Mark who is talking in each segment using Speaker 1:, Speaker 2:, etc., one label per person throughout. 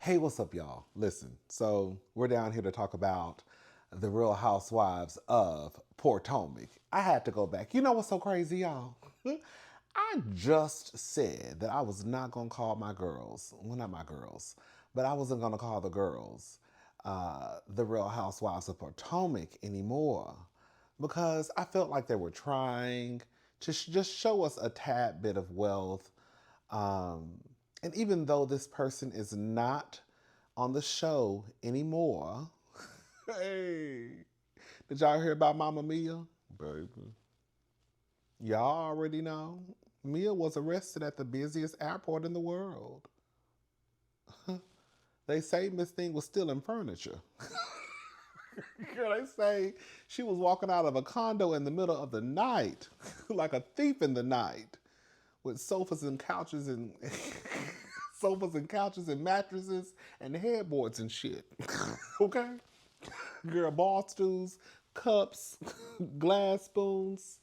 Speaker 1: Hey, what's up, y'all? Listen, so we're down here to talk about the Real Housewives of Potomac. I had to go back. You know what's so crazy, y'all? I just said that I was not going to call my girls, well, not my girls, but I wasn't going to call the girls the Real Housewives of Potomac anymore because I felt like they were trying to just show us a tad bit of wealth. Um, and even though this person is not on the show anymore, hey, did y'all hear about Mama Mia? Baby, y'all already know. Mia was arrested at the busiest airport in the world. They say Miss Thing was stealing furniture. Girl, they say she was walking out of a condo in the middle of the night, like a thief in the night, with sofas and couches and sofas and couches and mattresses and headboards and shit. Okay? Girl, bar stools, cups, glass spoons,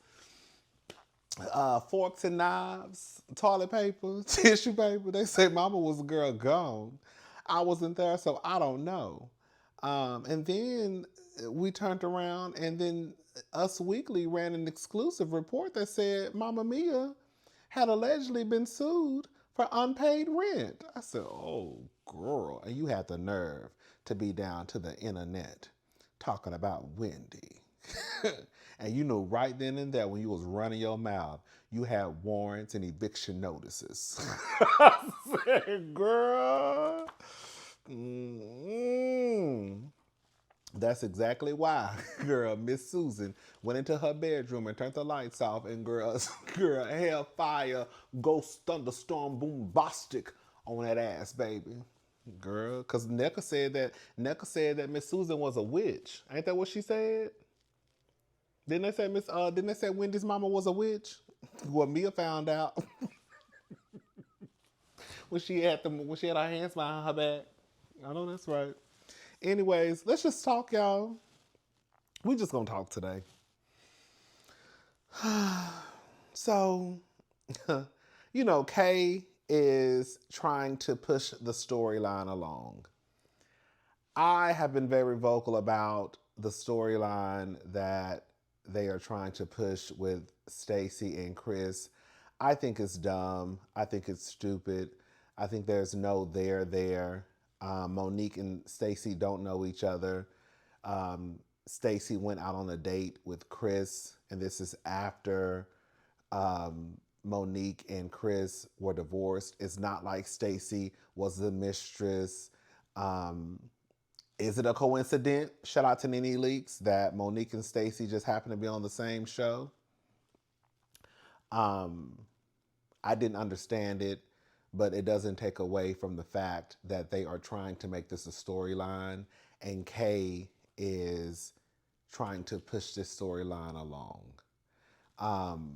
Speaker 1: forks and knives, toilet paper, tissue paper. They say mama was a girl gone. I wasn't there, so I don't know. And then we turned around, and then Us Weekly ran an exclusive report that said Mama Mia had allegedly been sued for unpaid rent. I said, oh, girl. And you had the nerve to be down to the internet talking about Wendy. And you know right then and there when you was running your mouth, you had warrants and eviction notices. I said, girl. Mm-mm. That's exactly why, girl, Miss Susan went into her bedroom and turned the lights off, and girl, hellfire, ghost, thunderstorm, boombastic on that ass, baby. Girl, because Necca said that Miss Susan was a witch. Ain't that what she said? Didn't they say Wendy's mama was a witch? What Mia found out when she had her hands behind her back. I know that's right. Anyways, let's just talk, y'all. We just gonna talk today. So, Kay is trying to push the storyline along. I have been very vocal about the storyline that they are trying to push with Stacy and Chris. I think it's dumb. I think it's stupid. I think there's no there. Monique and Stacy don't know each other. Stacy went out on a date with Chris, and this is after Monique and Chris were divorced. It's not like Stacy was the mistress. Is it a coincidence? Shout out to Nene Leaks that Monique and Stacy just happened to be on the same show. Um, I didn't understand it, but it doesn't take away from the fact that they are trying to make this a storyline, and Kay is trying to push this storyline along. Um,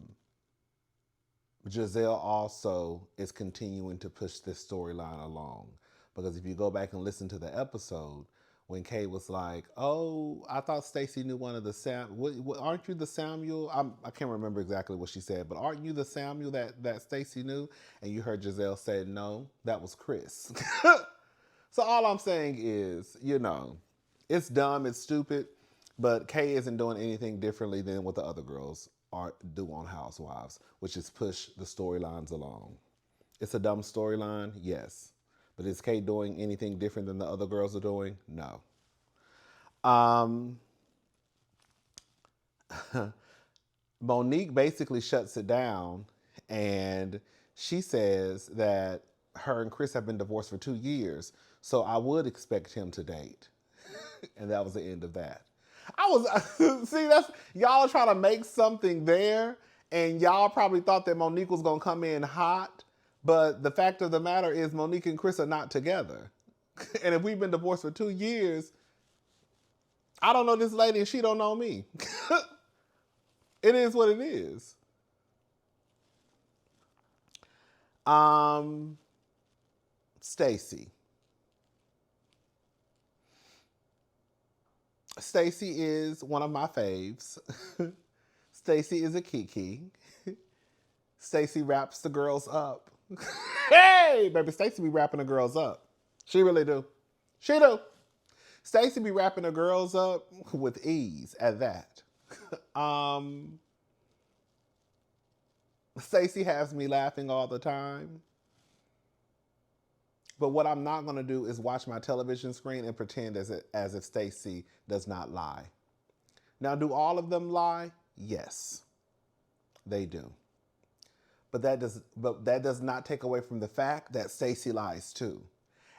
Speaker 1: Giselle also is continuing to push this storyline along because if you go back and listen to the episode, when Kay was like, "Oh, I thought Stacy knew one of the aren't you the Samuel?" I can't remember exactly what she said, but aren't you the Samuel that Stacy knew? And you heard Giselle say, "No, that was Chris." So all I'm saying is, it's dumb, it's stupid, but Kay isn't doing anything differently than what the other girls do on Housewives, which is push the storylines along. It's a dumb storyline, yes. But is Kay doing anything different than the other girls are doing? No. Um, Monique basically shuts it down, and she says that her and Chris have been divorced for 2 years, so I would expect him to date. And that was the end of that. I was see that's y'all are trying to make something there, and y'all probably thought that Monique was gonna come in hot, but the fact of the matter is Monique and Chris are not together. And if we've been divorced for 2 years, I don't know this lady and she don't know me. It is what it is. Stacy. Stacy is one of my faves. Stacy is a Kiki. Stacy wraps the girls up. Hey, baby, Stacy be wrapping the girls up. She really do. She do. Stacy be wrapping the girls up with ease at that. um, Stacy has me laughing all the time. But what I'm not going to do is watch my television screen and pretend as if Stacy does not lie. Now, do all of them lie? Yes, they do. But that does not take away from the fact that Stacy lies too.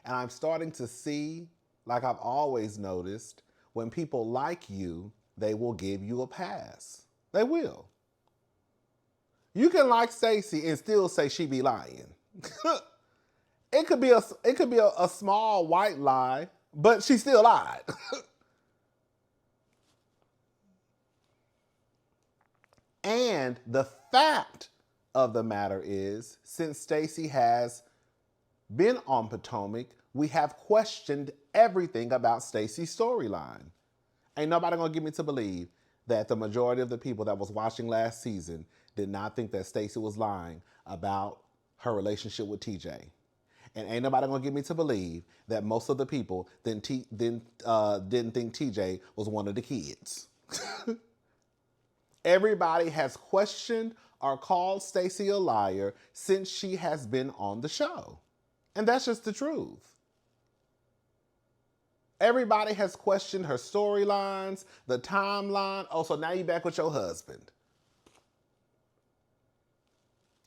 Speaker 1: And I'm starting to see, like I've always noticed, when people like you, they will give you a pass. They will. You can like Stacy and still say she be lying. It could be a small white lie, but she still lied. And the fact of the matter is, since Stacy has been on Potomac, we have questioned everything about Stacy's storyline. Ain't nobody gonna get me to believe that the majority of the people that was watching last season did not think that Stacy was lying about her relationship with TJ. And ain't nobody gonna get me to believe that most of the people didn't think TJ was one of the kids. Everybody has questioned or called Stacy a liar since she has been on the show. And that's just the truth. Everybody has questioned her storylines, the timeline. Oh, so now you're back with your husband.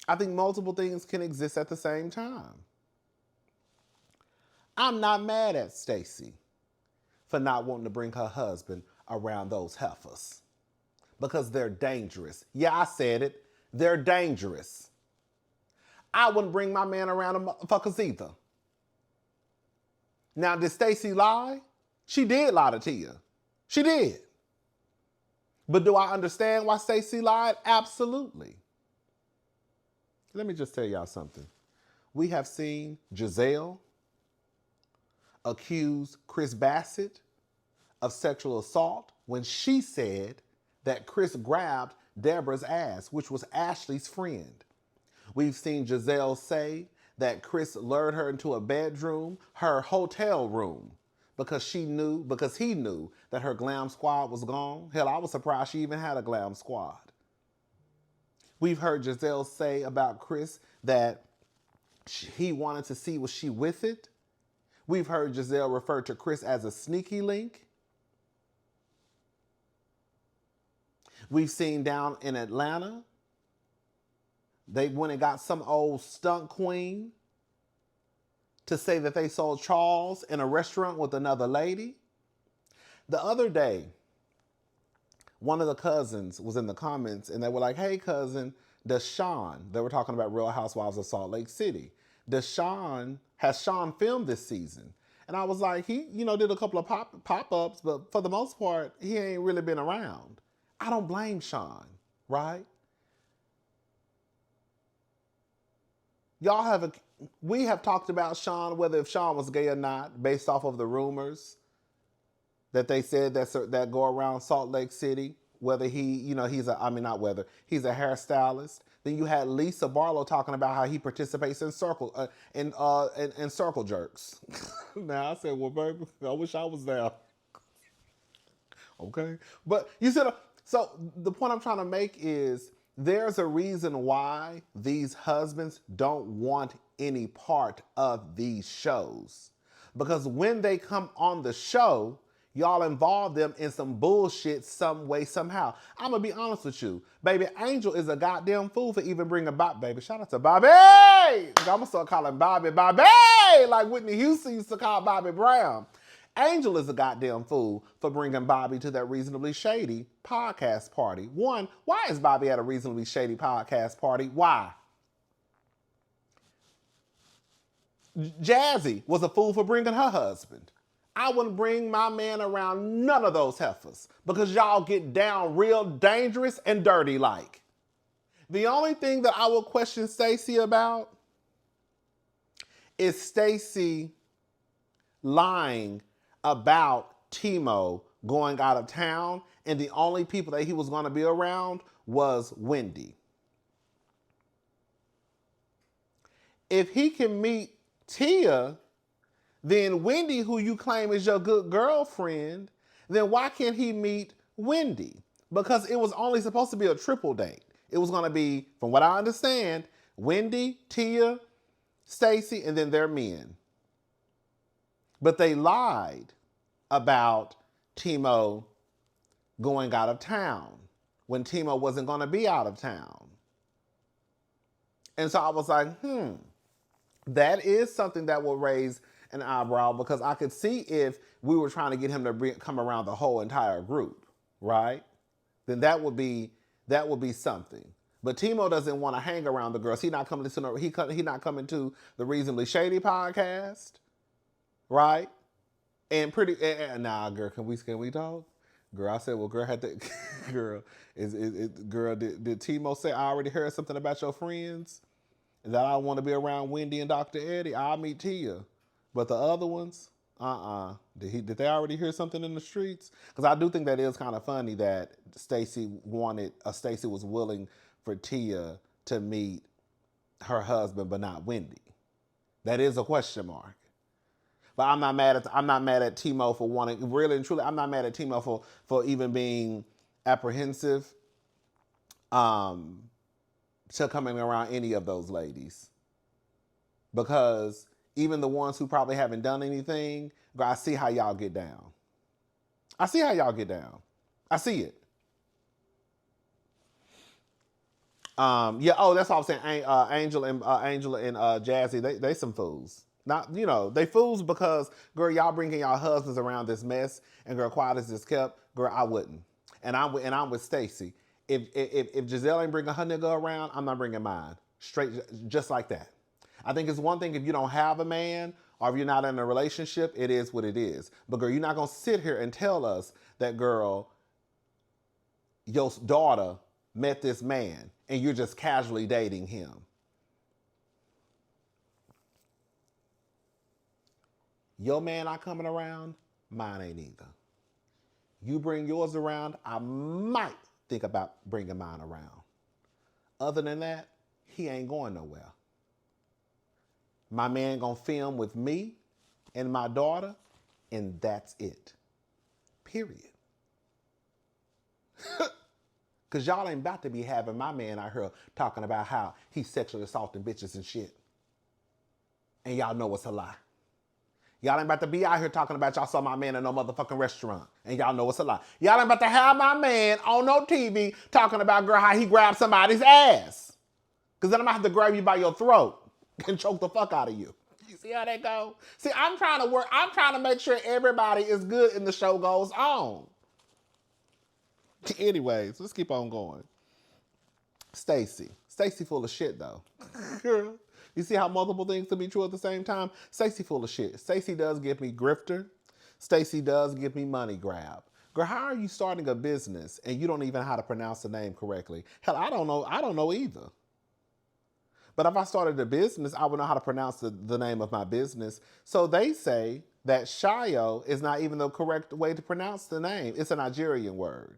Speaker 1: I think multiple things can exist at the same time. I'm not mad at Stacy for not wanting to bring her husband around those heifers because they're dangerous. Yeah, I said it. They're dangerous. I wouldn't bring my man around them motherfuckers either. Now, did Stacy lie? She did lie to Tia. She did. But do I understand why Stacy lied? Absolutely. Let me just tell y'all something. We have seen Giselle accuse Chris Bassett of sexual assault when she said that Chris grabbed Deborah's ass, which was Ashley's friend. We've seen Giselle say that Chris lured her into a bedroom, her hotel room, because he knew that her glam squad was gone. Hell, I was surprised she even had a glam squad. We've heard Giselle say about Chris that he wanted to see was she with it. We've heard Giselle refer to Chris as a sneaky link. We've seen down in Atlanta, they went and got some old stunt queen to say that they saw Charles in a restaurant with another lady. The other day, one of the cousins was in the comments and they were like, hey cousin, they were talking about Real Housewives of Salt Lake City. Has Sean filmed this season? And I was like, he, did a couple of pop-ups, but for the most part, he ain't really been around. I don't blame Sean, right? We have talked about Sean, whether if Sean was gay or not, based off of the rumors that they said that go around Salt Lake City, whether he's a hairstylist. Then you had Lisa Barlow talking about how he participates in circle jerks. Now I said, well, baby, I wish I was there. Okay, but you said so. The point I'm trying to make is there's a reason why these husbands don't want any part of these shows, because when they come on the show, y'all involve them in some bullshit some way, somehow. I'm going to be honest with you. Baby, Angel is a goddamn fool for even bringing Bobby. Baby, shout out to Bobby. I'm going to start calling Bobby, like Whitney Houston used to call Bobby Brown. Angel is a goddamn fool for bringing Bobby to that Reasonably Shady podcast party. One, why is Bobby at a Reasonably Shady podcast party? Why? Jazzy was a fool for bringing her husband. I wouldn't bring my man around none of those heifers because y'all get down real dangerous and dirty like. The only thing that I will question Stacy about is Stacy lying about Timo going out of town and the only people that he was going to be around was Wendy. If he can meet Tia, then Wendy, who you claim is your good girlfriend, then why can't he meet Wendy? Because it was only supposed to be a triple date. It was going to be, from what I understand, Wendy, Tia, Stacy, and then their men. But they lied about Timo going out of town when Timo wasn't going to be out of town. And so I was like, that is something that will raise an eyebrow, because I could see if we were trying to get him to come around the whole entire group, right? Then that would be something. But Timo doesn't want to hang around the girls. He's not coming to he not coming to the Reasonably Shady podcast, right? And nah, girl, can we talk? Girl, I said, well, girl, girl, did Timo say, I already heard something about your friends? That I want to be around Wendy and Dr. Eddie? I'll meet Tia. But the other ones, Did they already hear something in the streets? Because I do think that is kind of funny that Stacy was willing for Tia to meet her husband, but not Wendy. That is a question mark. But I'm not mad at Timo for wanting, really and truly, I'm not mad at Timo for even being apprehensive to coming around any of those ladies. Because even the ones who probably haven't done anything, I see how y'all get down. I see it. That's all I'm saying. Angel and Jazzy, they some fools. Not, they fools because, girl, y'all bringing y'all husbands around this mess, and girl, quiet as this kept, girl, I wouldn't. And I'm with Stacy. If Giselle ain't bringing her nigga around, I'm not bringing mine. Straight, just like that. I think it's one thing if you don't have a man or if you're not in a relationship, it is what it is. But girl, you're not gonna sit here and tell us that, girl, your daughter met this man and you're just casually dating him. Your man not coming around, mine ain't either. You bring yours around, I might think about bringing mine around. Other than that, he ain't going nowhere. My man gonna film with me and my daughter, and that's it. Period. Because y'all ain't about to be having my man out here talking about how he's sexually assaulting bitches and shit. And y'all know it's a lie. Y'all ain't about to be out here talking about y'all saw my man in no motherfucking restaurant. And y'all know it's a lie. Y'all ain't about to have my man on no TV talking about, girl, how he grabbed somebody's ass. Because then I'm going to have to grab you by your throat and choke the fuck out of you. You see how that go? See, I'm trying to make sure everybody is good and the show goes on. Anyways, let's keep on going. Stacy full of shit though. Girl, you see how multiple things can be true at the same time? Stacy full of shit. Stacy does give me grifter. Stacy does give me money grab. Girl, how are you starting a business and you don't even know how to pronounce the name correctly? Hell, I don't know either. But if I started a business, I would know how to pronounce the name of my business. So they say that Shayo is not even the correct way to pronounce the name. It's a Nigerian word.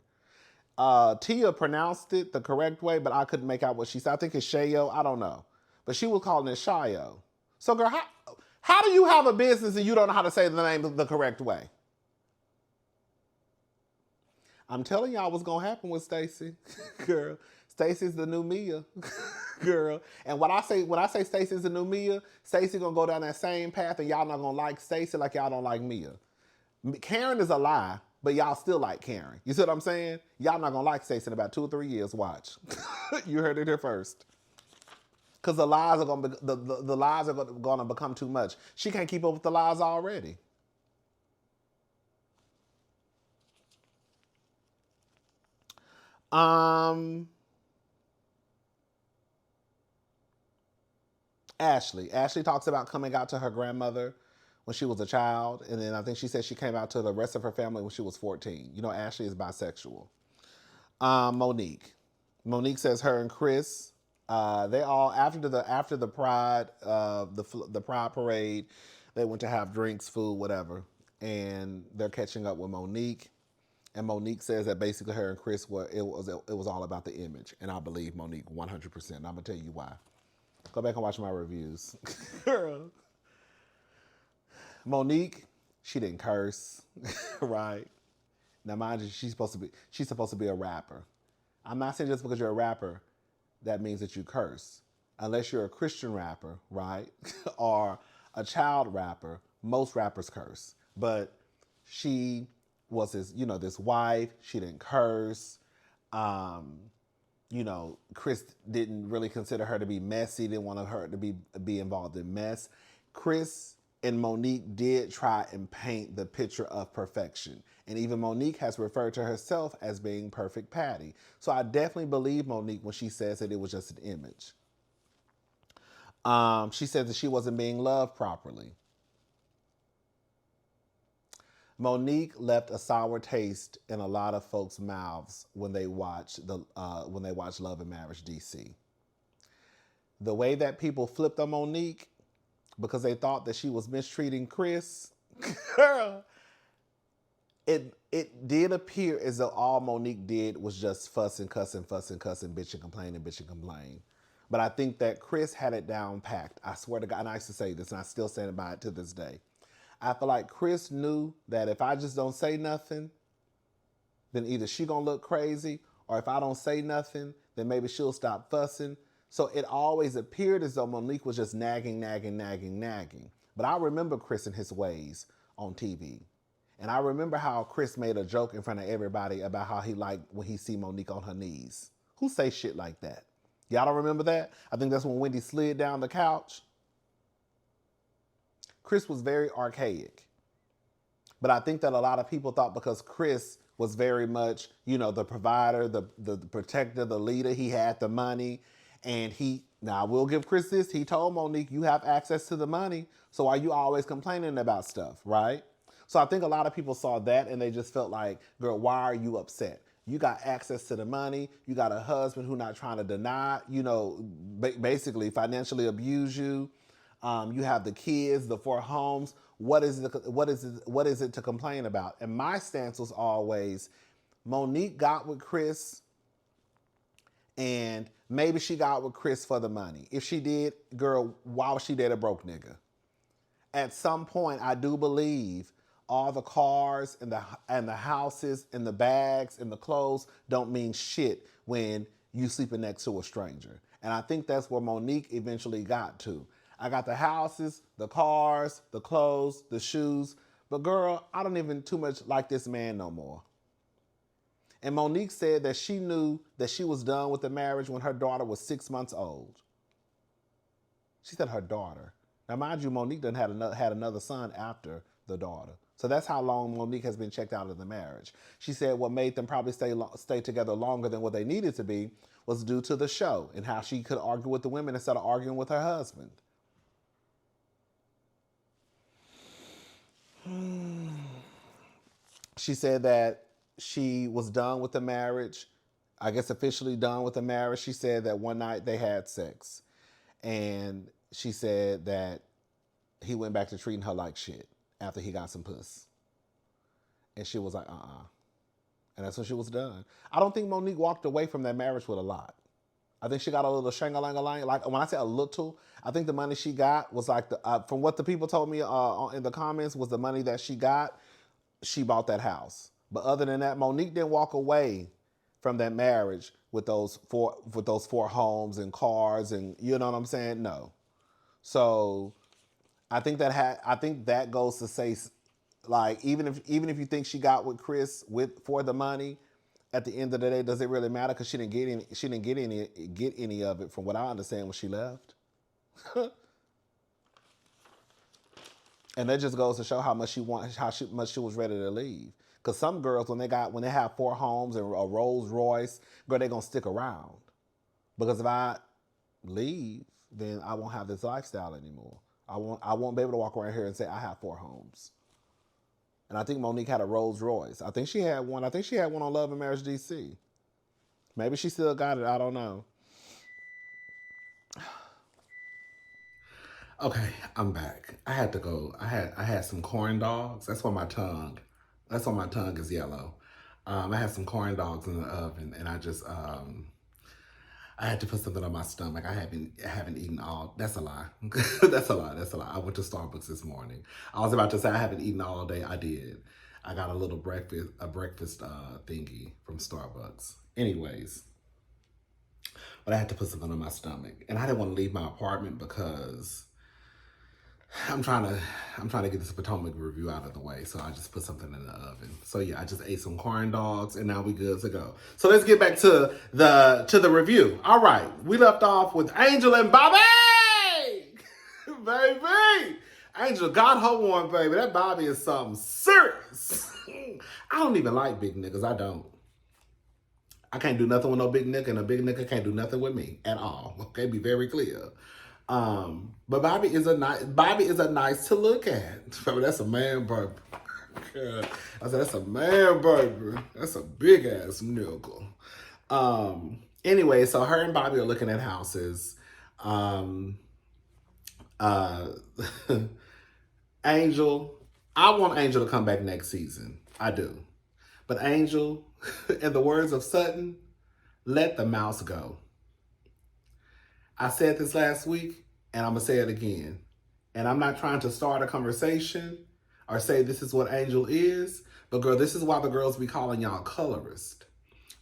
Speaker 1: Tia pronounced it the correct way, but I couldn't make out what she said. I think it's Shayo. I don't know. But she was calling it Shayo. So, girl, how do you have a business and you don't know how to say the name the correct way? I'm telling y'all what's going to happen with Stacy. Girl, Stacy's the new Mia. Girl. And when I say Stacy's the new Mia, Stacy going to go down that same path and y'all not going to like Stacy like y'all don't like Mia. Karen is a lie, but y'all still like Karen. You see what I'm saying? Y'all not going to like Stacy in about 2 or 3 years. Watch. You heard it here first. Because the lies are going to become too much. She can't keep up with the lies already. Ashley talks about coming out to her grandmother when she was a child, and then I think she said she came out to the rest of her family when she was 14. You know, Ashley is bisexual. Monique says her and Chris, they all after the Pride the Pride parade, they went to have drinks, food, whatever, and they're catching up with Monique. And Monique says that basically her and Chris it was all about the image, and I believe Monique 100%. I'm gonna tell you why. Go back and watch my reviews. Girl. Monique, she didn't curse, right? Now, mind you, she's supposed to be a rapper. I'm not saying just because you're a rapper, that means that you curse. Unless you're a Christian rapper, right? Or a child rapper, most rappers curse. But she was this wife. She didn't curse. Um, Chris didn't really consider her to be messy, didn't want her to be involved in mess. Chris and Monique did try and paint the picture of perfection. And even Monique has referred to herself as being perfect Patty. So I definitely believe Monique when she says that it was just an image. She said that she wasn't being loved properly. Monique left a sour taste in a lot of folks' mouths when they watched Love and Marriage DC. The way that people flipped on Monique because they thought that she was mistreating Chris, girl, it did appear as though all Monique did was just fuss and cuss and bitch and complain. But I think that Chris had it down packed. I swear to God, and I used to say this, and I still stand by it to this day. I feel like Chris knew that if I just don't say nothing, then either she gonna look crazy, or if I don't say nothing, then maybe she'll stop fussing. So it always appeared as though Monique was just nagging. But I remember Chris and his ways on TV. And I remember how Chris made a joke in front of everybody about how he liked when he see Monique on her knees. Who say shit like that? Y'all don't remember that? I think that's when Wendy slid down the couch. Chris was very archaic. But I think that a lot of people thought because Chris was very much, the provider, the protector, the leader, he had the money. And now I will give Chris this, he told Monique, you have access to the money, so why are you always complaining about stuff, right? So I think a lot of people saw that and they just felt like, girl, why are you upset? You got access to the money. You got a husband who's not trying to deny, basically financially abuse you. You have the kids, the 4 homes. What is it to complain about? And my stance was always, Monique got with Chris, and maybe she got with Chris for the money. If she did, girl, why was she date a broke nigga? At some point, I do believe all the cars and the houses and the bags and the clothes don't mean shit when you sleeping next to a stranger. And I think that's where Monique eventually got to. I got the houses, the cars, the clothes, the shoes, but girl, I don't even too much like this man no more. And Monique said that she knew that she was done with the marriage when her daughter was 6 months old. She said her daughter. Now, mind you, Monique done had another son after the daughter. So that's how long Monique has been checked out of the marriage. She said what made them probably stay together longer than what they needed to be was due to the show and how she could argue with the women instead of arguing with her husband. She said that she was done with the marriage, I guess officially done with the marriage. She said that one night they had sex. And she said that he went back to treating her like shit after he got some puss. And she was like, And that's when she was done. I don't think Monique walked away from that marriage with a lot. I think she got a little shang-a-lang-a-lang. Like, when I say a little, I think the money she got was like, from what the people told me in the comments, was the money that she got, she bought that house. But other than that, Monique didn't walk away from that marriage with those four homes and cars and, you know what I'm saying? No. So I think that goes to say, like, even if you think she got with Chris for the money, at the end of the day, does it really matter? Because she didn't get any of it, from what I understand, when she left. And that just goes to show how much she was ready to leave. Because some girls, when they have 4 homes and a Rolls Royce, girl, they're gonna stick around. Because if I leave, then I won't have this lifestyle anymore. I won't be able to walk around here and say I have 4 homes. And I think Monique had a Rolls Royce. I think she had one. I think she had one on Love and Marriage DC. Maybe she still got it. I don't know. Okay, I'm back. I had to go. I had some corn dogs. That's why my tongue is yellow. I had some corn dogs in the oven, and I I had to put something on my stomach. I haven't eaten all. That's a lie. That's a lie. That's a lie. I went to Starbucks this morning. I was about to say I haven't eaten all day. I did. I got a little breakfast thingy from Starbucks. Anyways, but I had to put something on my stomach, and I didn't want to leave my apartment because I'm trying to get this Potomac review out of the way, so I just put something in the oven. So yeah, I just ate some corn dogs, and now we good to go. So let's get back to the review. All right, we left off with Angel and Bobby, baby. Angel got her one, baby. That Bobby is something serious. I don't even like big niggas. I don't. I can't do nothing with no big nigga, and a big nigga can't do nothing with me at all. Okay, be very clear. But Bobby is a nice to look at. That's a man, baby. God. I said that's a man, baby. That's a big ass nigga. Anyway, so her and Bobby are looking at houses. Angel, I want Angel to come back next season. I do. But Angel, in the words of Sutton, let the mouse go. I said this last week, and I'm going to say it again. And I'm not trying to start a conversation or say this is what Angel is, but girl, this is why the girls be calling y'all colorist.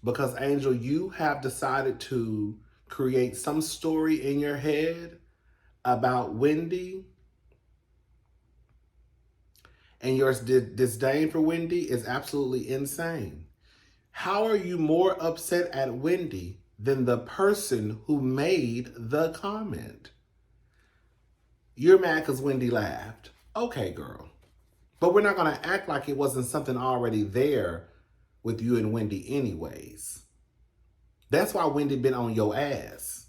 Speaker 1: Because Angel, you have decided to create some story in your head about Wendy, and your disdain for Wendy is absolutely insane. How are you more upset at Wendy than the person who made the comment? You're mad because Wendy laughed. Okay, girl. But we're not going to act like it wasn't something already there with you and Wendy anyways. That's why Wendy been on your ass.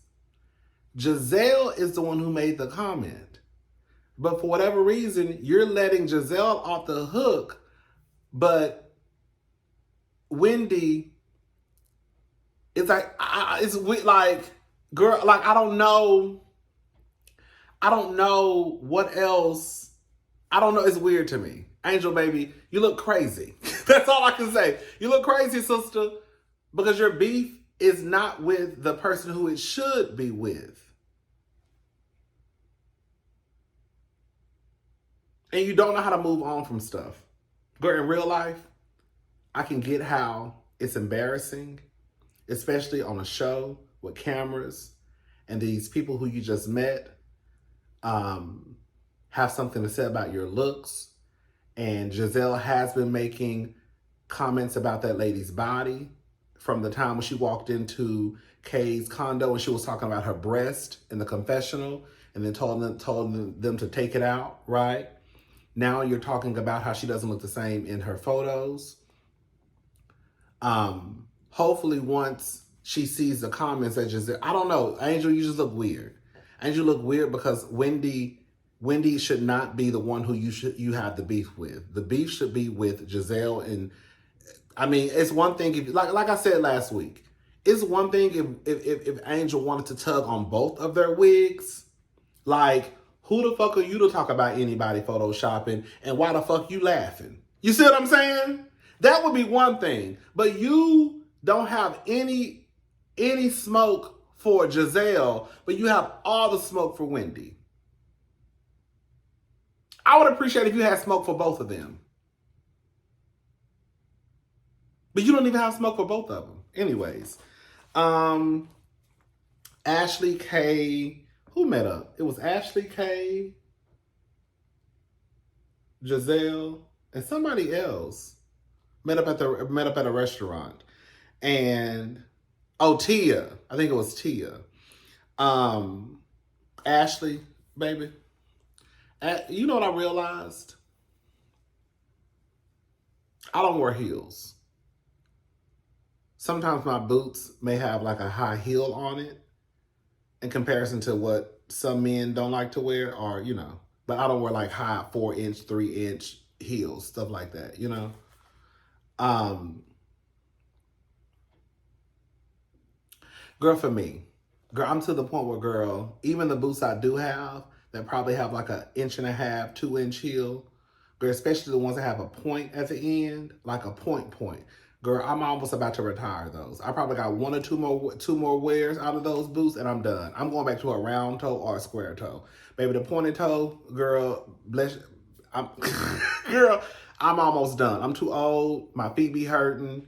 Speaker 1: Giselle is the one who made the comment. But for whatever reason, you're letting Giselle off the hook, but Wendy, it's like, girl, like, I don't know what else. I don't know. It's weird to me. Angel, baby, you look crazy. That's all I can say. You look crazy, sister, because your beef is not with the person who it should be with. And you don't know how to move on from stuff. Girl, in real life, I can get how it's embarrassing, especially on a show with cameras and these people who you just met have something to say about your looks. And Giselle has been making comments about that lady's body from the time when she walked into Kay's condo and she was talking about her breast in the confessional and then told them to take it out, right? Now you're talking about how she doesn't look the same in her photos. Hopefully once she sees the comments that Giselle, I don't know, Angel, you just look weird. Angel look weird because Wendy should not be the one who you have the beef with. The beef should be with Giselle. And I mean, it's one thing if, like I said last week, it's one thing if Angel wanted to tug on both of their wigs, like, who the fuck are you to talk about anybody photoshopping and why the fuck you laughing? You see what I'm saying? That would be one thing. But you don't have any smoke for Giselle, but you have all the smoke for Wendy. I would appreciate if you had smoke for both of them. But you don't even have smoke for both of them. Anyways, Ashley K. Who met up? It was Ashley K, Giselle, and somebody else met up at a restaurant. And Tia. I think it was Tia. Ashley, baby. You know what I realized? I don't wear heels. Sometimes my boots may have like a high heel on it in comparison to what some men don't like to wear, or, you know, but I don't wear like high 4-inch, 3-inch heels, stuff like that, you know? Girl, for me, girl, I'm to the point where, girl, even the boots I do have that probably have like 1.5 inch, 2-inch heel, girl, especially the ones that have a point at the end, like a point. Girl, I'm almost about to retire those. I probably got one or two more wears out of those boots, and I'm done. I'm going back to a round toe or a square toe. Baby, the pointed toe, girl, bless. I'm, girl, I'm almost done. I'm too old. My feet be hurting.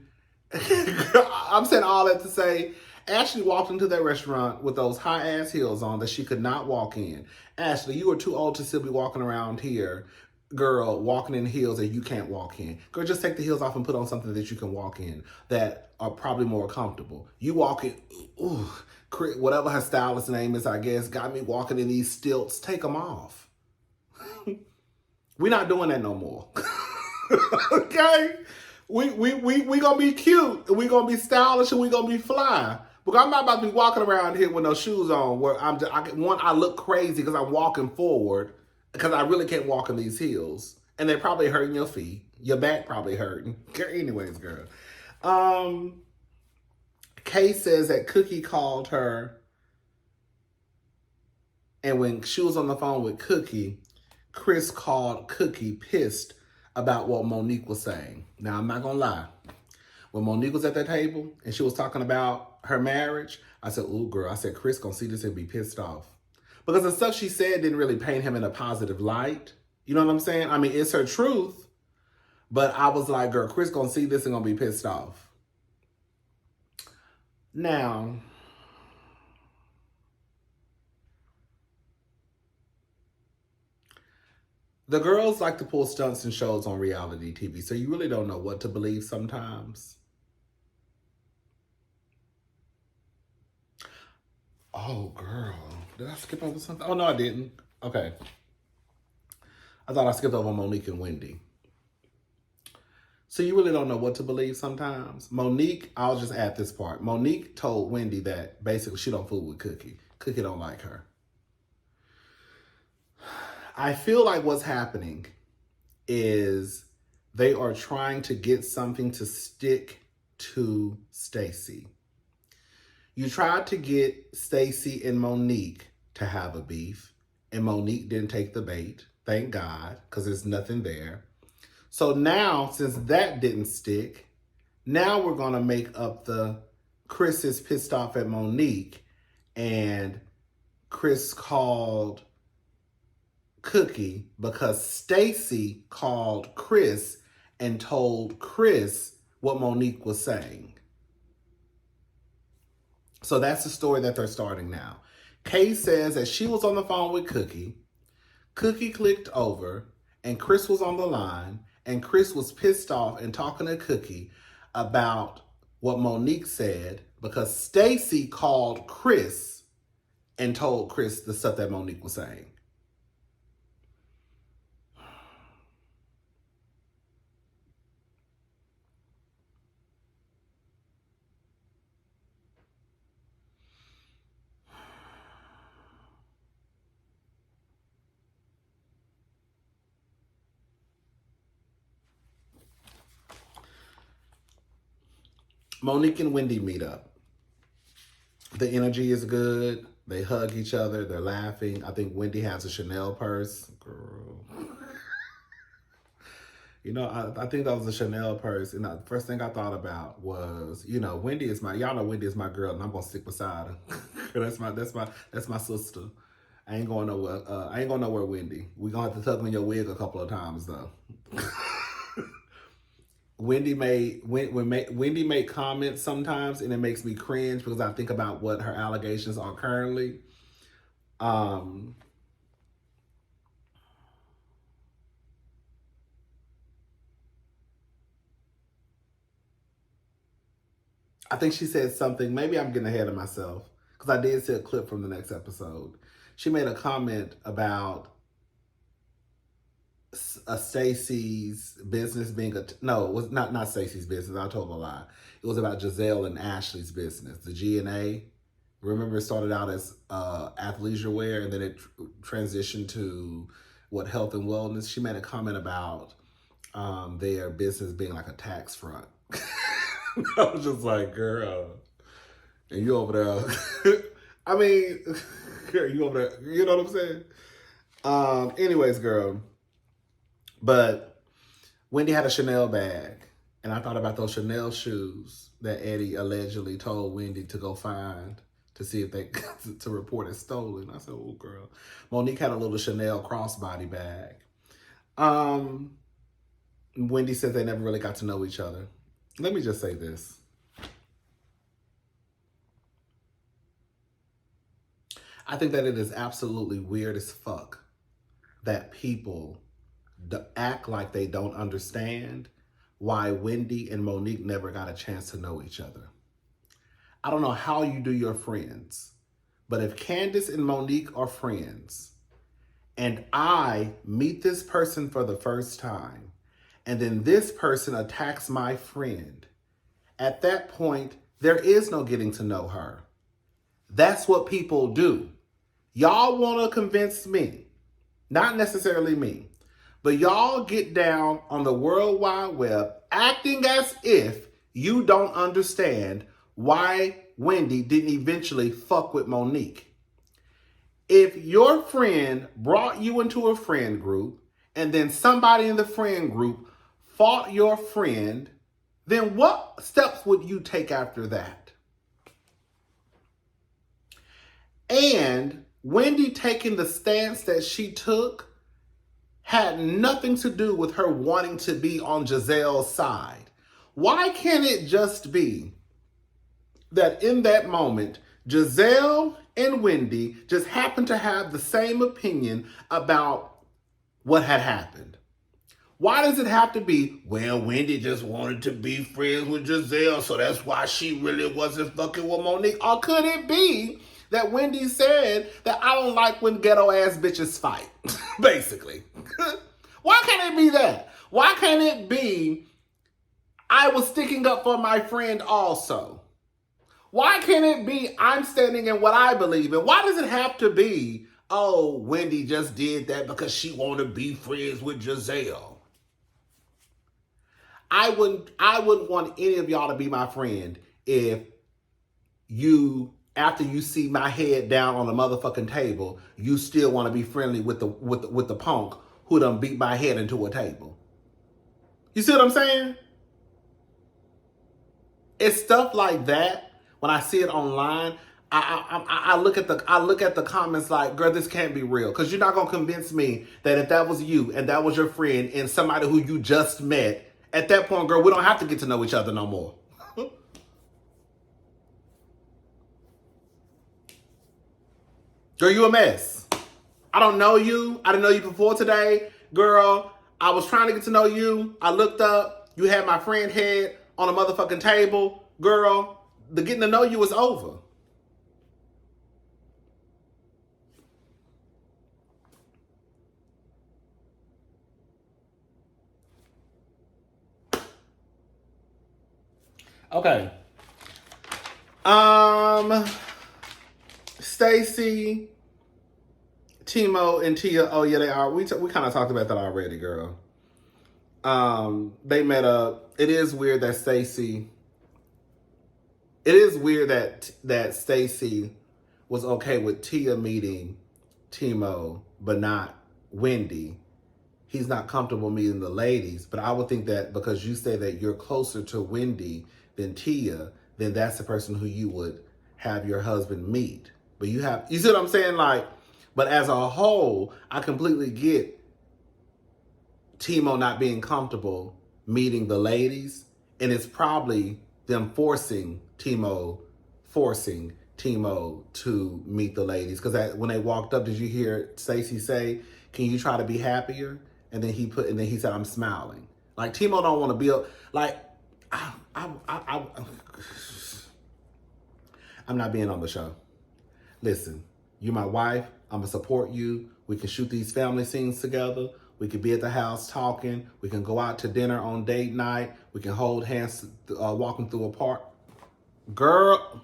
Speaker 1: I'm saying all that to say, Ashley walked into that restaurant with those high ass heels on that she could not walk in. Ashley, you are too old to still be walking around here, girl, walking in heels that you can't walk in. Girl, just take the heels off and put on something that you can walk in that are probably more comfortable. You walk in, ooh, whatever her stylist name is, I guess, got me walking in these stilts. Take them off. We're not doing that no more. Okay? We gonna be cute, and we gonna be stylish, and we gonna be fly. But I'm not about to be walking around here with no shoes on where I look crazy because I'm walking forward because I really can't walk in these heels. And they're probably hurting your feet. Your back probably hurting. Anyways, girl. Kay says that Cookie called her, and when she was on the phone with Cookie, Chris called Cookie pissed about what Monique was saying. Now, I'm not gonna lie. When Monique was at that table and she was talking about her marriage, I said, ooh, girl, I said, Chris gonna see this and be pissed off. Because the stuff she said didn't really paint him in a positive light. You know what I'm saying? I mean, it's her truth. But I was like, girl, Chris gonna see this and gonna be pissed off. Now, the girls like to pull stunts and shows on reality TV, so you really don't know what to believe sometimes. Oh, girl. Did I skip over something? Oh, no, I didn't. Okay. I thought I skipped over Monique and Wendy. So you really don't know what to believe sometimes. Monique, I'll just add this part. Monique told Wendy that basically she don't fool with Cookie. Cookie don't like her. I feel like what's happening is they are trying to get something to stick to Stacy. You tried to get Stacy and Monique to have a beef, and Monique didn't take the bait. Thank God, because there's nothing there. So now, since that didn't stick, now we're going to make up the Chris is pissed off at Monique, and Chris called Cookie because Stacy called Chris and told Chris what Monique was saying. So that's the story that they're starting now. Kay says that she was on the phone with Cookie. Cookie clicked over and Chris was on the line, and Chris was pissed off and talking to Cookie about what Monique said because Stacy called Chris and told Chris the stuff that Monique was saying. Monique and Wendy meet up. The energy is good. They hug each other. They're laughing. I think Wendy has a Chanel purse. Girl. You know, I think that was a Chanel purse. And the first thing I thought about was, you know, Wendy is y'all know Wendy is my girl, and I'm gonna stick beside her. that's my sister. I ain't going nowhere, Wendy. We gonna have to tug on your wig a couple of times though. Wendy made comments sometimes, and it makes me cringe because I think about what her allegations are currently. I think she said something. Maybe I'm getting ahead of myself because I did see a clip from the next episode. She made a comment about Stacy's business being no, it was not Stacy's business. I told a lie. It was about Giselle and Ashley's business, the G&A. Remember, it started out as athleisure wear, and then it transitioned to health and wellness. She made a comment about their business being like a tax front. I was just like, girl, and you over there. I mean, girl, you over there. You know what I'm saying? Anyways, girl. But Wendy had a Chanel bag, And I thought about those Chanel shoes that Eddie allegedly told Wendy to go find to see if they to report it stolen. I said, "Oh, girl." Monique had a little Chanel crossbody bag. Um, Wendy said they never really got to know each other. Let me just say this. I think that it is absolutely weird as fuck that people act like they don't understand why Wendy and Monique never got a chance to know each other. I don't know how you do your friends, but if Candace and Monique are friends and I meet this person for the first time and then this person attacks my friend, at that point, there is no getting to know her. That's what people do. Y'all want to convince me, not necessarily me, but y'all get down on the World Wide Web acting as if you don't understand why Wendy didn't eventually fuck with Monique. If your friend brought you into a friend group and then somebody in the friend group fought your friend, then what steps would you take after that? And Wendy taking the stance that she took had nothing to do with her wanting to be on Giselle's side. Why can't it just be that in that moment, Giselle and Wendy just happened to have the same opinion about what had happened? Why does it have to be, well, Wendy just wanted to be friends with Giselle, so that's why she really wasn't fucking with Monique? Or could it be that Wendy said that I don't like when ghetto ass bitches fight, basically? Why can't it be that? Why can't it be I was sticking up for my friend also? Why can't it be I'm standing in what I believe in? Why does it have to be, oh, Wendy just did that because she wanted to be friends with Giselle? I wouldn't want any of y'all to be my friend if you, after you see my head down on the motherfucking table, you still want to be friendly with the punk who done beat my head into a table. You see what I'm saying? It's stuff like that. When I see it online, I look at the comments like, girl, this can't be real. Because you're not gonna convince me that if that was you and that was your friend and somebody who you just met, at that point, girl, we don't have to get to know each other no more. Girl, you a mess. I don't know you. I didn't know you before today. Girl, I was trying to get to know you. I looked up. You had my friend head on a motherfucking table. Girl, the getting to know you is over. Okay. Stacy, Timo, and Tia. Oh yeah, they are. We kind of talked about that already, girl. They met up. It is weird that Stacy. It is weird that Stacy was okay with Tia meeting Timo, but not Wendy. He's not comfortable meeting the ladies, but I would think that because you say that you're closer to Wendy than Tia, then that's the person who you would have your husband meet. But you see what I'm saying? Like, but as a whole, I completely get Timo not being comfortable meeting the ladies, and it's probably them forcing Timo to meet the ladies. Because when they walked up, did you hear Stacy say, "Can you try to be happier?" And then he said, "I'm smiling." Like Timo don't want to be like, I'm not being on the show. Listen, you're my wife. I'm gonna support you. We can shoot these family scenes together. We could be at the house talking. We can go out to dinner on date night. We can hold hands walking through a park. Girl.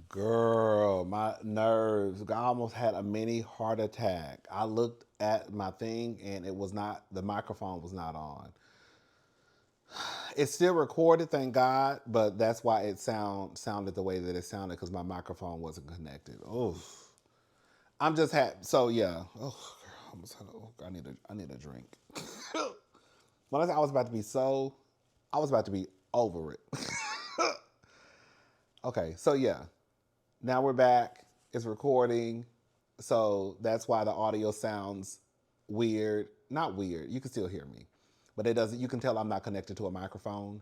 Speaker 1: Girl, my nerves. I almost had a mini heart attack. I looked at my thing and the microphone was not on. It's still recorded, thank God, but that's why it sounded the way that it sounded because my microphone wasn't connected. Oof. I'm just happy. So yeah. Oh, I need a drink. When I was about to be I was about to be over it. Okay, so yeah. Now we're back. It's recording. So that's why the audio sounds weird. Not weird. You can still hear me. But it doesn't, you can tell I'm not connected to a microphone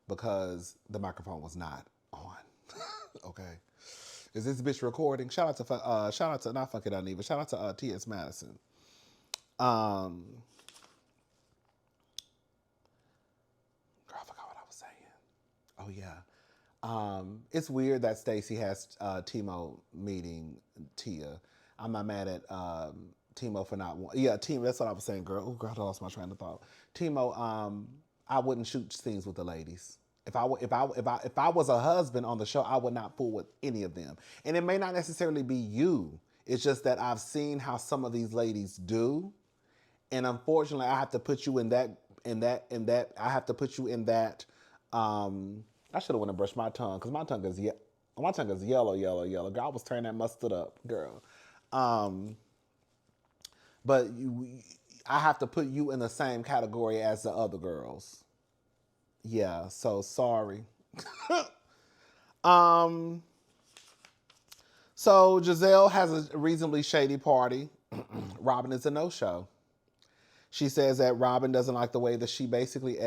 Speaker 1: because the microphone was not on. Okay. Is this bitch recording? Shout out to not fucking uneven. Shout out to T.S. Madison. Um Girl, I forgot what I was saying. Oh yeah. It's weird that Stacy has Timo meeting Tia. I'm not mad at Timo for not wanting. Yeah, Timo. That's what I was saying, girl. Oh, God, I lost my train of thought. Timo, I wouldn't shoot scenes with the ladies. If I was a husband on the show, I would not fool with any of them. And it may not necessarily be you. It's just that I've seen how some of these ladies do, and unfortunately, I have to put you in that. I have to put you in that. I should have went and brushed my tongue because my tongue is yellow, yellow, yellow. Girl, I was turning that mustard up, girl. But I have to put you in the same category as the other girls. Yeah, so sorry. So Giselle has a reasonably shady party. Robin is a no-show. She says that Robin doesn't like the way that she basically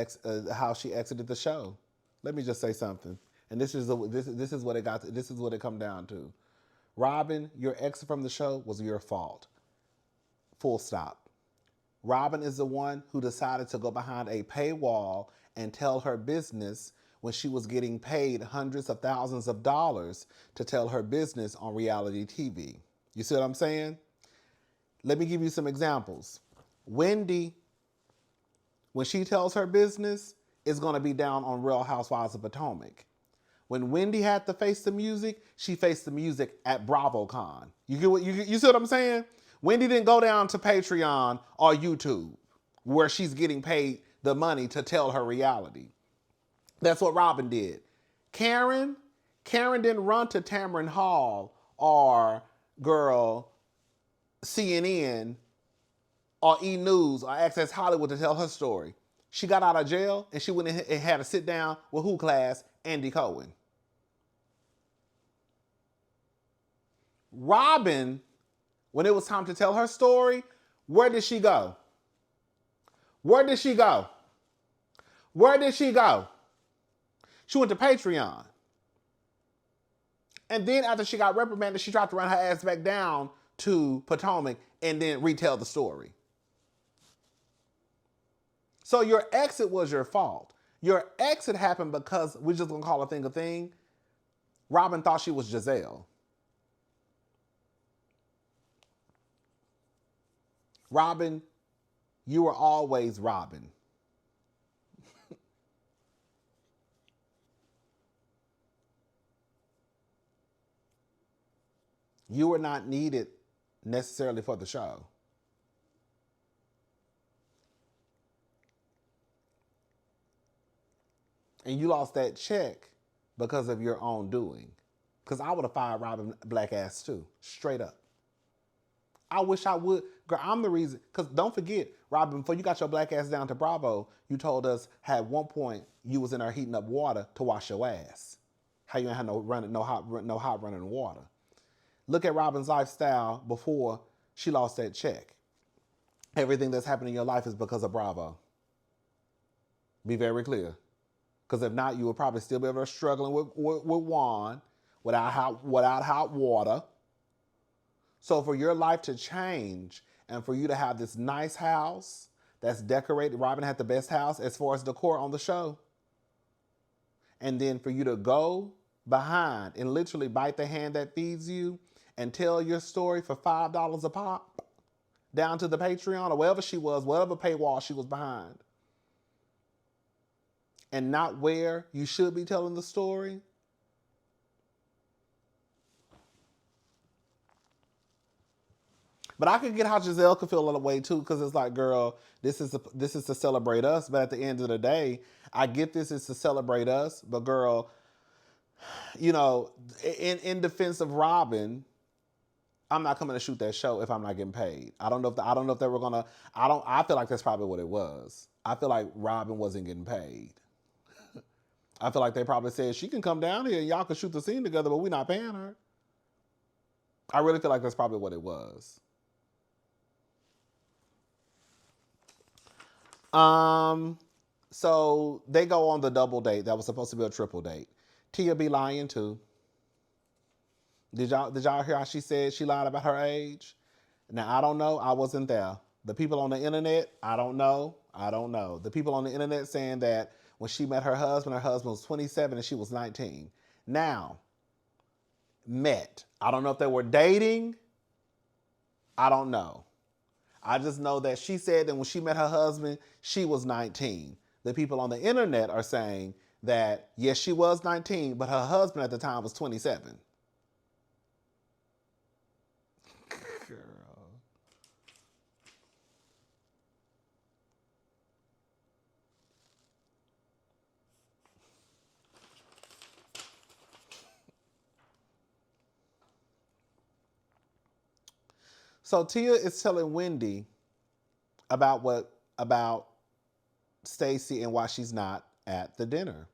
Speaker 1: how she exited the show. Let me just say something, and this is what it got. This is what it come down to. Robin, your exit from the show was your fault. Full stop. Robin is the one who decided to go behind a paywall and tell her business when she was getting paid hundreds of thousands of dollars to tell her business on reality TV. You see what I'm saying? Let me give you some examples. Wendy, when she tells her business, is going to be down on Real Housewives of Potomac. When Wendy had to face the music, she faced the music at BravoCon. You see what I'm saying? Wendy didn't go down to Patreon or YouTube where she's getting paid the money to tell her reality. That's what Robin did. Karen didn't run to Tamron Hall or CNN or E! News or Access Hollywood to tell her story. She got out of jail and she went and had a sit down with who class? Andy Cohen. Robin, when it was time to tell her story, where did she go? Where did she go? Where did she go? She went to Patreon. And then after she got reprimanded, she tried to run her ass back down to Potomac and then retell the story. So your exit was your fault. Your exit happened because we're just going to call a thing a thing. Robin thought she was Giselle. Robin, you were always Robin. You were not needed necessarily for the show. And you lost that check because of your own doing. Because I would have fired Robin black ass too. Straight up. I wish I would. Girl, I'm the reason. Because don't forget, Robin, before you got your black ass down to Bravo, you told us at one point you was in there heating up water to wash your ass. How you ain't had no hot running water. Look at Robin's lifestyle before she lost that check. Everything that's happened in your life is because of Bravo. Be very clear. Because if not, you would probably still be able to struggling with Juan without hot water. So for your life to change and for you to have this nice house that's decorated, Robin had the best house as far as decor on the show. And then for you to go behind and literally bite the hand that feeds you and tell your story for $5 a pop down to the Patreon or wherever she was, whatever paywall she was behind. And not where you should be telling the story. But I could get how Giselle could feel a way too, because it's like, girl, this is to celebrate us. But at the end of the day, I get this is to celebrate us. But girl, you know, in defense of Robin, I'm not coming to shoot that show if I'm not getting paid. I don't know if they were gonna. I feel like that's probably what it was. I feel like Robin wasn't getting paid. I feel like they probably said she can come down here and y'all can shoot the scene together, but we're not paying her. I really feel like that's probably what it was. So they go on the double date that was supposed to be a triple date. Tia be lying too. Did y'all hear how she said she lied about her age? Now I don't know. I wasn't there. The people on the internet, I don't know. The people on the internet saying that when she met her husband was 27 and she was 19. Now, met. I don't know if they were dating. I don't know. I just know that she said that when she met her husband, she was 19. The people on the internet are saying that, yes, she was 19, but her husband at the time was 27. Girl. So Tia is telling Wendy about Stacy and why she's not at the dinner.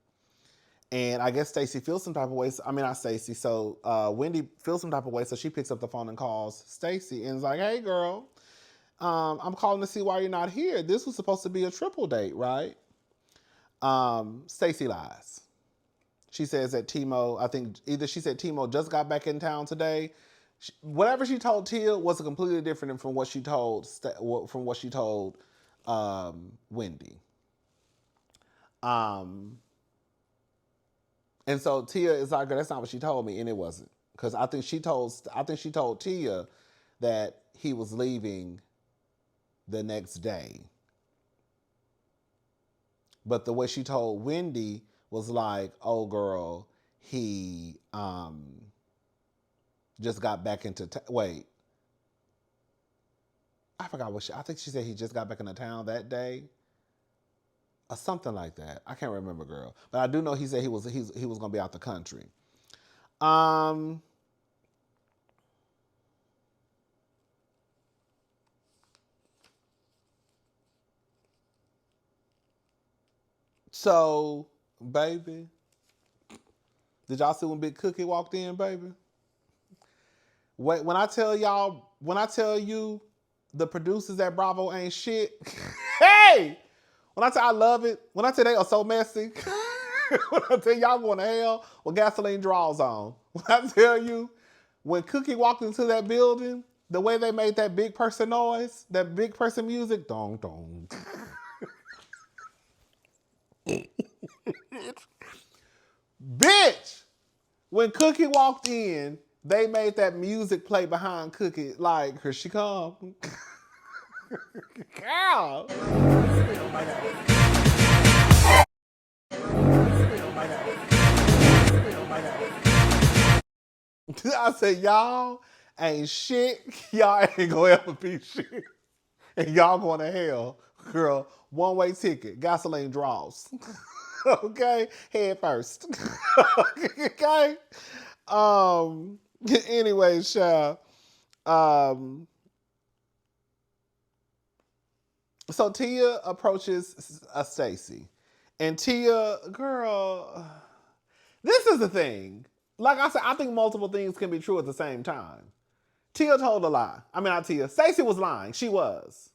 Speaker 1: And I guess Stacy feels some type of way. I mean, not Stacy. So Wendy feels some type of way. So she picks up the phone and calls Stacy and is like, "Hey, girl, I'm calling to see why you're not here. This was supposed to be a triple date, right?" Stacy lies. She says that Timo, I think either she said Timo just got back in town today. Whatever she told Tia was completely different from what she told Wendy. And so Tia is like, "That's not what she told me," and it wasn't, because I think she told Tia that he was leaving the next day. But the way she told Wendy was like, "Oh, girl, he just got back into wait." I forgot I think she said he just got back into town that day. Or something like that. I can't remember, girl. But I do know he said he was gonna be out the country. So, baby, did y'all see when Big Cookie walked in, baby? Wait, when I tell you the producers at Bravo ain't shit. Hey! When I tell I love it, when I tell they are so messy, when I tell y'all going to hell with gasoline draws on, when I tell you when Cookie walked into that building, the way they made that big person noise, that big person music, dong dong. Bitch! When Cookie walked in, they made that music play behind Cookie, like, "Here she come." Girl. I said, y'all ain't shit. Y'all ain't gonna ever be shit. And y'all going to hell. Girl, one-way ticket, gasoline draws. Okay? Head first. Okay? Anyway, child. So Tia approaches Stacy. And Tia, girl, this is the thing. Like I said, I think multiple things can be true at the same time. Tia told a lie. I mean, not Tia. Stacy was lying. She was.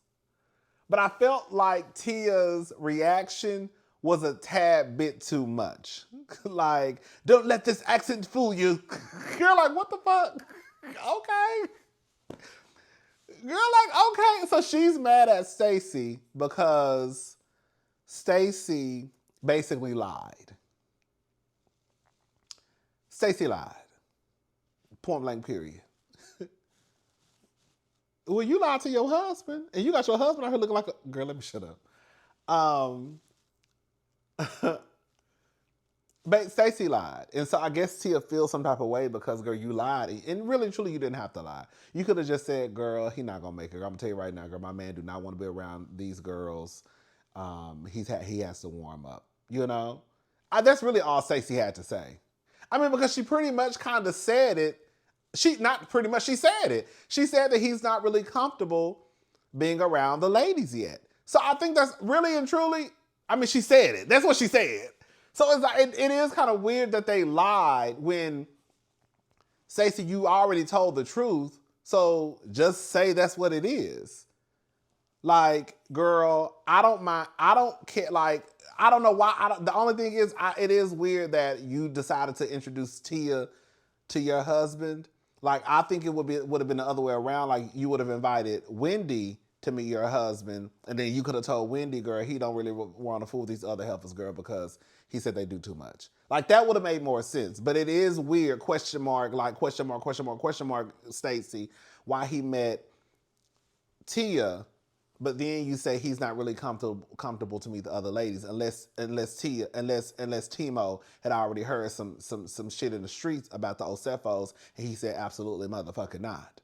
Speaker 1: But I felt like Tia's reaction was a tad bit too much. Like, "Don't let this accent fool you." You're like, what the fuck? Okay. You're like, okay. So she's mad at Stacy because Stacy basically lied. Stacy lied. Point blank, period. Well, you lied to your husband, and you got your husband out here looking like a girl. Let me shut up. But Stacy lied, and so I guess Tia feels some type of way because, girl, you lied, and really, truly, you didn't have to lie. You could have just said, "Girl, he not gonna make it." I'm gonna tell you right now, girl, my man do not want to be around these girls. He has to warm up. You know, that's really all Stacy had to say. I mean, because she pretty much kind of said it She not pretty much, she said it. She said that he's not really comfortable being around the ladies yet. So I think that's really and truly, I mean, she said it. That's what she said. So it's like, it is kind of weird that they lied when, Stacy, you already told the truth. So just say that's what it is. Like, girl, I don't mind. I don't care. Like, I don't know why. The only thing is, it is weird that you decided to introduce Tia to your husband. Like, I think it would have been the other way around. Like, you would have invited Wendy to meet your husband, and then you could have told Wendy, girl, he don't really want to fool these other helpers, girl, because he said they do too much. Like, that would have made more sense. But it is weird, question mark, Stacy, why he met Tia, but then you say he's not really comfortable to meet the other ladies, unless Timo had already heard some shit in the streets about the Osefos, and he said absolutely motherfucking not.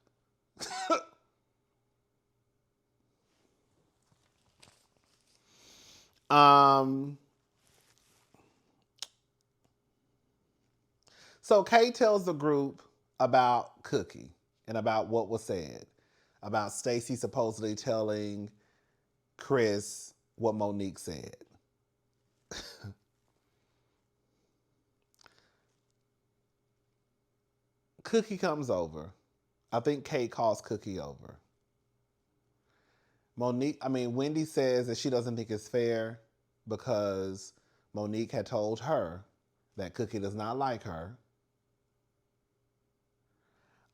Speaker 1: So Kay tells the group about Cookie and about what was said. About Stacy supposedly telling Chris what Monique said. Cookie comes over. I think Kay calls Cookie over. Wendy says that she doesn't think it's fair because Monique had told her that Cookie does not like her.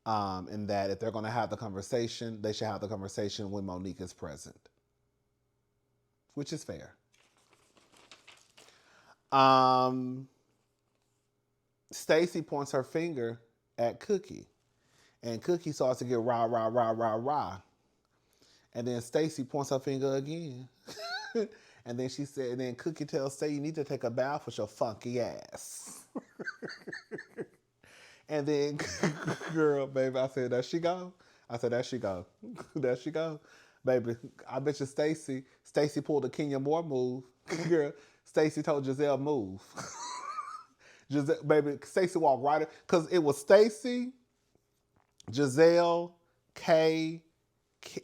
Speaker 1: And that if they're going to have the conversation, they should have the conversation when Monique is present. Which is fair. Stacy points her finger at Cookie. And Cookie starts to get rah, rah, rah, rah, rah. And then Stacy points her finger again. And then Cookie tells Stacy, you need to take a bath with your funky ass. And then, girl, baby, I said, there she go. There she go. There she go. Baby, I bet you Stacy pulled a Kenya Moore move. Girl, Stacy told Giselle move. Baby, Stacy walked right in. Because it was Stacy, Giselle, Kay,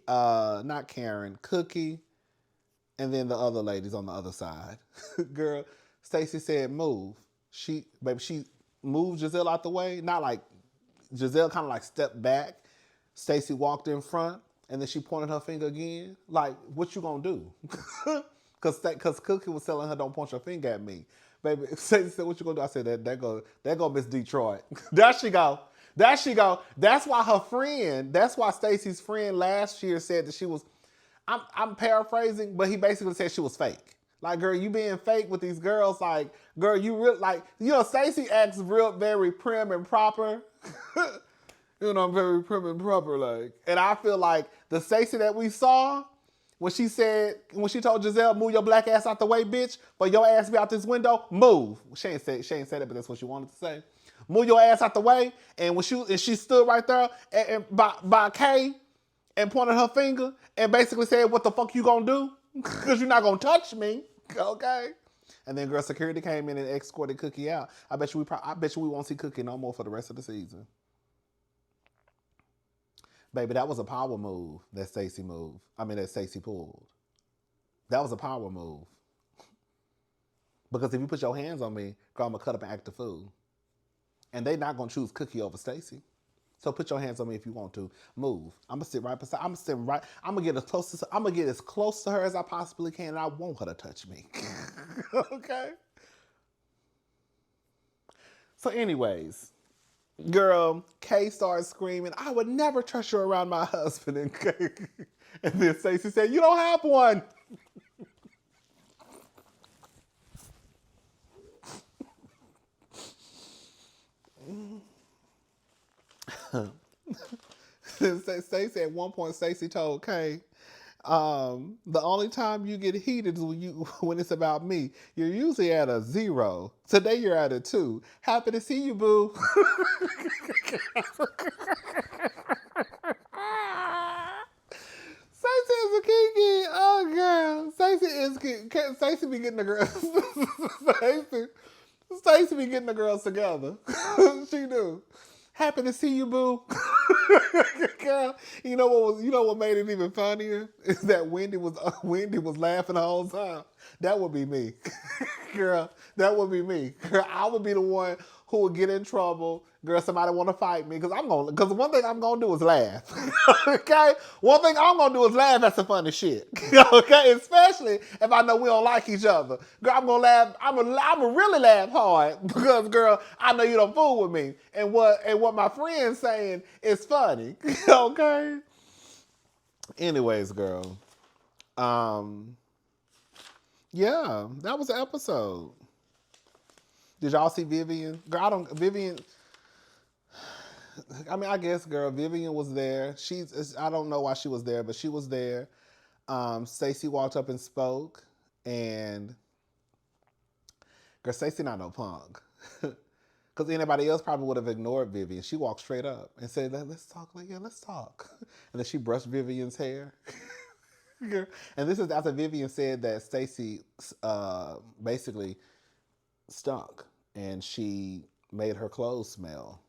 Speaker 1: not Karen, Cookie, and then the other ladies on the other side. Girl, Stacy said move. She moved Giselle out the way. Not like, Giselle kind of like stepped back. Stacy walked in front, and then she pointed her finger again. Like, what you gonna do? Because Cookie was telling her, don't point your finger at me. Baby, Stacy said, what you gonna do? I said, there go Miss Detroit. There she go. There she go. That's why Stacy's friend last year said that she was, I'm paraphrasing, but he basically said she was fake. Like, girl, you being fake with these girls. Like, girl, Stacy acts very prim and proper. Very prim and proper. Like, and I feel like the Stacy that we saw, when she told Giselle, move your black ass out the way, bitch, but your ass be out this window, move. She ain't said it, but that's what she wanted to say. Move your ass out the way. And when she stood right there and by Kay and pointed her finger and basically said, what the fuck you gonna do? Because you're not gonna touch me. Okay. And then girl, security came in and escorted Cookie out. I bet you we won't see Cookie no more for the rest of the season. Baby, that was a power move that Stacy pulled. That was a power move. Because if you put your hands on me, girl, I'm gonna cut up and act a fool. And they not gonna choose Cookie over Stacy. So put your hands on me if you want to. Move. I'm gonna sit right beside. I'm gonna get as close to her as I possibly can, and I want her to touch me. Okay. So, anyways, girl, Kay started screaming, "I would never trust you around my husband." And then Stacy said, "You don't have one." Stacy, at one point, Stacy told Kay, the only time you get heated is when it's about me. You're usually at a 0. Today you're at a 2. Happy to see you, boo. Stacey is a kiki. Oh, girl. Stacey be getting the girls. Stacey be getting the girls together. She do. Happy to see you, boo. Girl, you know what made it even funnier is that Wendy was laughing the whole time. That would be me. Girl, that would be me. Girl, I would be the one who would get in trouble. Girl, somebody want to fight me because one thing I'm gonna do is laugh. Okay, one thing I'm gonna do is laugh at some funny shit. Okay, especially if I know we don't like each other. Girl, I'm gonna laugh. I'm gonna really laugh hard because, girl, I know you don't fool with me, and what my friend's saying is funny. Okay. Anyways, girl. Um. Yeah, that was the episode. Did y'all see Vivian? Girl, Vivian. I mean, I guess, girl, Vivian was there. I don't know why she was there, but she was there. Stacy walked up and spoke, and girl, Stacy not no punk. Because anybody else probably would have ignored Vivian. She walked straight up and said, let's talk. Like, yeah, let's talk. And then she brushed Vivian's hair. Girl. And this is after Vivian said that Stacy basically stunk, and she made her clothes smell.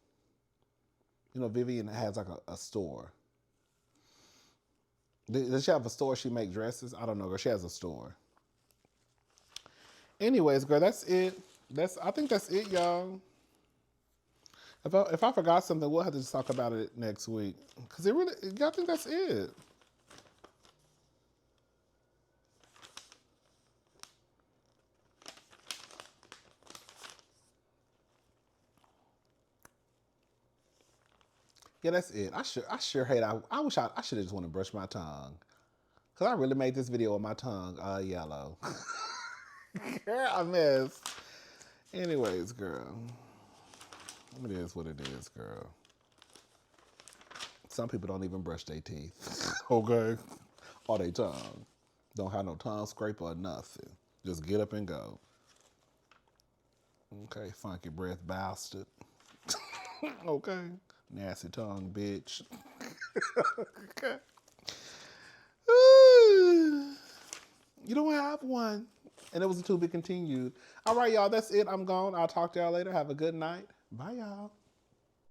Speaker 1: You know, Vivian has like a store. Does she have a store she make dresses? I don't know, girl. She has a store. Anyways, girl, that's it. I think that's it, y'all. If I forgot something, we'll have to just talk about it next week. Cause I think that's it. Yeah, that's it. I sure hate. I wish I should have just want to brush my tongue, cause I really made this video with my tongue yellow. Girl, I miss. Anyways, girl, it is what it is, girl. Some people don't even brush their teeth, okay, or their tongue. Don't have no tongue scraper or nothing. Just get up and go. Okay, funky breath bastard. Okay. Nasty tongue, bitch. Okay. You don't have one. And it was a to be continued. All right, y'all. That's it. I'm gone. I'll talk to y'all later. Have a good night. Bye, y'all.